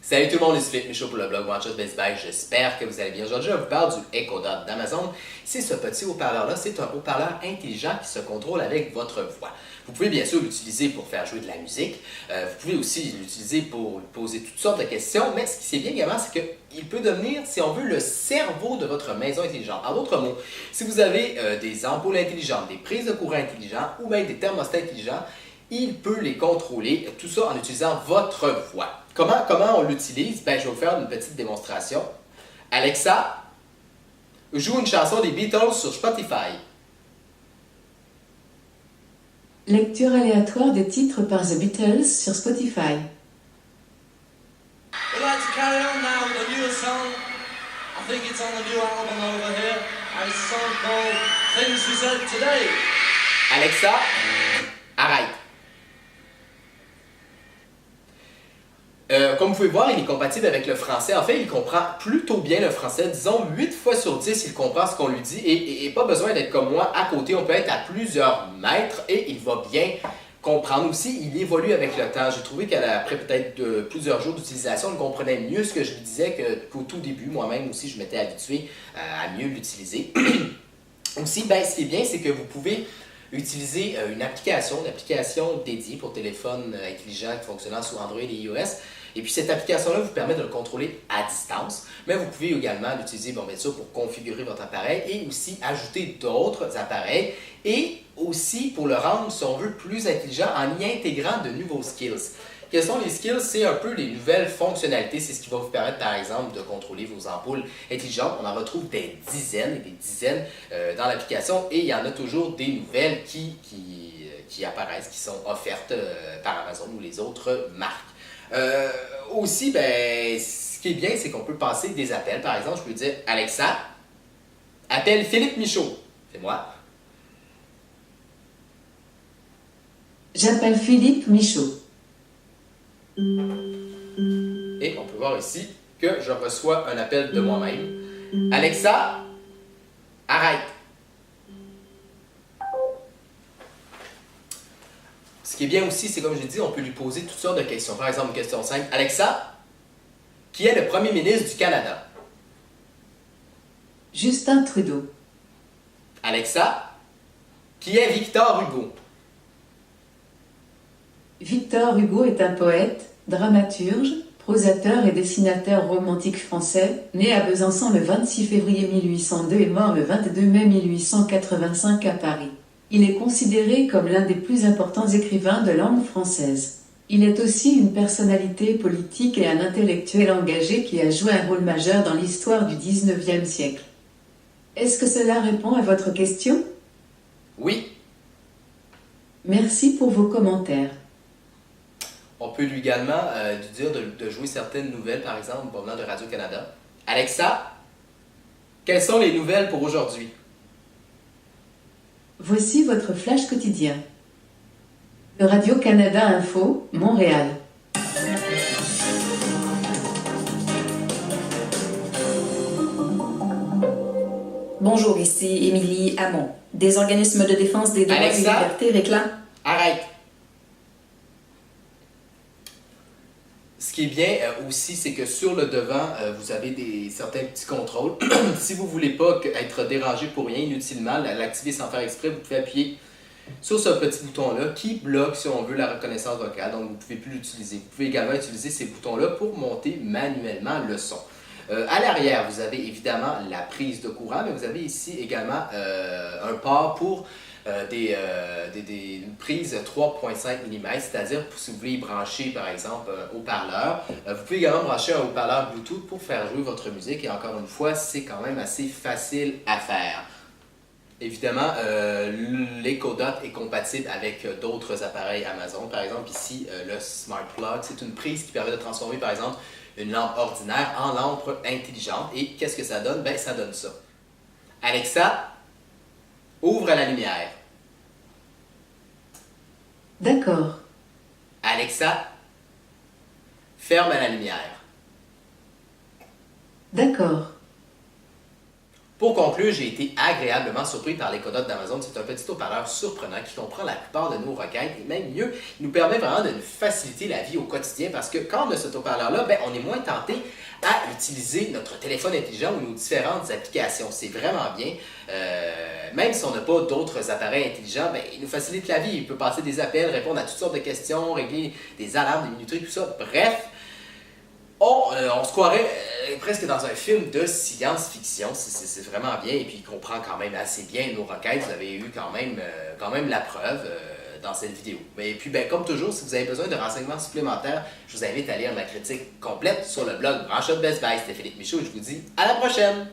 Salut tout le monde, c'est Philippe Michaud pour le blog One Shot Best Buy. J'espère que vous allez bien. Aujourd'hui, je vous parle du Echo Dot d'Amazon. C'est ce petit haut-parleur-là, c'est un haut-parleur intelligent qui se contrôle avec votre voix. Vous pouvez bien sûr l'utiliser pour faire jouer de la musique. Vous pouvez aussi l'utiliser pour poser toutes sortes de questions. Mais ce qui est bien également, c'est qu'il peut devenir, si on veut, le cerveau de votre maison intelligente. En d'autres mots, si vous avez des ampoules intelligentes, des prises de courant intelligentes ou même des thermostats intelligents, il peut les contrôler, tout ça en utilisant votre voix. Comment on l'utilise? Ben, je vais vous faire une petite démonstration. Alexa, joue une chanson des Beatles sur Spotify. Lecture aléatoire des titres par The Beatles sur Spotify. We'd like to carry on now with a newer song. I think it's on the new album over here. And it's a song called Things We Said Today. Alexa, arrête. Comme vous pouvez voir, il est compatible avec le français. En fait, il comprend plutôt bien le français. Disons 8 fois sur 10, il comprend ce qu'on lui dit. Et pas besoin d'être comme moi à côté. On peut être à plusieurs mètres et il va bien comprendre aussi. Il évolue avec le temps. J'ai trouvé qu'après peut-être plusieurs jours d'utilisation, il comprenait mieux ce que je lui disais qu'au tout début. Moi-même aussi, je m'étais habitué à mieux l'utiliser. Aussi, ben, ce qui est bien, c'est que vous pouvez utiliser une application dédiée pour téléphone intelligent qui fonctionnant sous Android et iOS. Et puis cette application-là vous permet de le contrôler à distance, mais vous pouvez également l'utiliser bien sûr, pour configurer votre appareil et aussi ajouter d'autres appareils et aussi pour le rendre, si on veut, plus intelligent en y intégrant de nouveaux skills. Quels sont les skills? C'est un peu les nouvelles fonctionnalités. C'est ce qui va vous permettre, par exemple, de contrôler vos ampoules intelligentes. On en retrouve des dizaines et des dizaines dans l'application et il y en a toujours des nouvelles qui apparaissent, qui sont offertes par Amazon ou les autres marques. Aussi, ben, ce qui est bien, c'est qu'on peut passer des appels. Par exemple, je peux dire « Alexa, appelle Philippe Michaud. » C'est moi. J'appelle Philippe Michaud. Et on peut voir ici que je reçois un appel de moi-même. Alexa, arrête. Ce qui est bien aussi, c'est comme je l'ai dit, on peut lui poser toutes sortes de questions. Par exemple, question 5. Alexa, qui est le premier ministre du Canada? Justin Trudeau. Alexa, qui est Victor Hugo? Victor Hugo est un poète, dramaturge, prosateur et dessinateur romantique français, né à Besançon le 26 février 1802 et mort le 22 mai 1885 à Paris. Il est considéré comme l'un des plus importants écrivains de langue française. Il est aussi une personnalité politique et un intellectuel engagé qui a joué un rôle majeur dans l'histoire du XIXe siècle. Est-ce que cela répond à votre question? Oui. Merci pour vos commentaires. On peut lui également lui dire de jouer certaines nouvelles, par exemple, provenant de Radio-Canada. Alexa, quelles sont les nouvelles pour aujourd'hui? Voici votre flash quotidien. De Radio-Canada Info, Montréal. Bonjour, ici Émilie Hamon. Des organismes de défense des droits et libertés réclament... Arrête! Ce qui est bien aussi, c'est que sur le devant, vous avez certains petits contrôles. Si vous ne voulez pas être dérangé pour rien inutilement, l'activer sans faire exprès, vous pouvez appuyer sur ce petit bouton-là qui bloque, si on veut, la reconnaissance vocale. Donc, vous ne pouvez plus l'utiliser. Vous pouvez également utiliser ces boutons-là pour monter manuellement le son. À l'arrière, vous avez évidemment la prise de courant, mais vous avez ici également un port pour des prises 3.5 mm, c'est-à-dire si vous voulez brancher par exemple un haut-parleur. Vous pouvez également brancher un haut-parleur Bluetooth pour faire jouer votre musique et encore une fois, c'est quand même assez facile à faire. Évidemment, l'Echo Dot est compatible avec d'autres appareils Amazon. Par exemple ici, le Smart Plug, c'est une prise qui permet de transformer par exemple une lampe ordinaire en lampe intelligente. Et qu'est-ce que ça donne? Ben, ça donne ça. Alexa, ouvre la lumière. D'accord. Alexa, ferme la lumière. D'accord. Pour conclure, j'ai été agréablement surpris par l'Echo Dot d'Amazon. C'est un petit haut-parleur surprenant qui comprend la plupart de nos requêtes et même mieux, il nous permet vraiment de nous faciliter la vie au quotidien parce que quand on a cet haut-parleur-là, ben, on est moins tenté à utiliser notre téléphone intelligent ou nos différentes applications. C'est vraiment bien. Même si on n'a pas d'autres appareils intelligents, ben, il nous facilite la vie. Il peut passer des appels, répondre à toutes sortes de questions, régler des alarmes, des minuteries, tout ça. Bref, on se croirait presque dans un film de science-fiction. C'est vraiment bien et puis il comprend quand même assez bien nos requêtes. Vous avez eu quand même la preuve dans cette vidéo. Et puis, ben, comme toujours, si vous avez besoin de renseignements supplémentaires, je vous invite à lire ma critique complète sur le blog Branch Up Best Buy. C'était Philippe Michaud et je vous dis à la prochaine!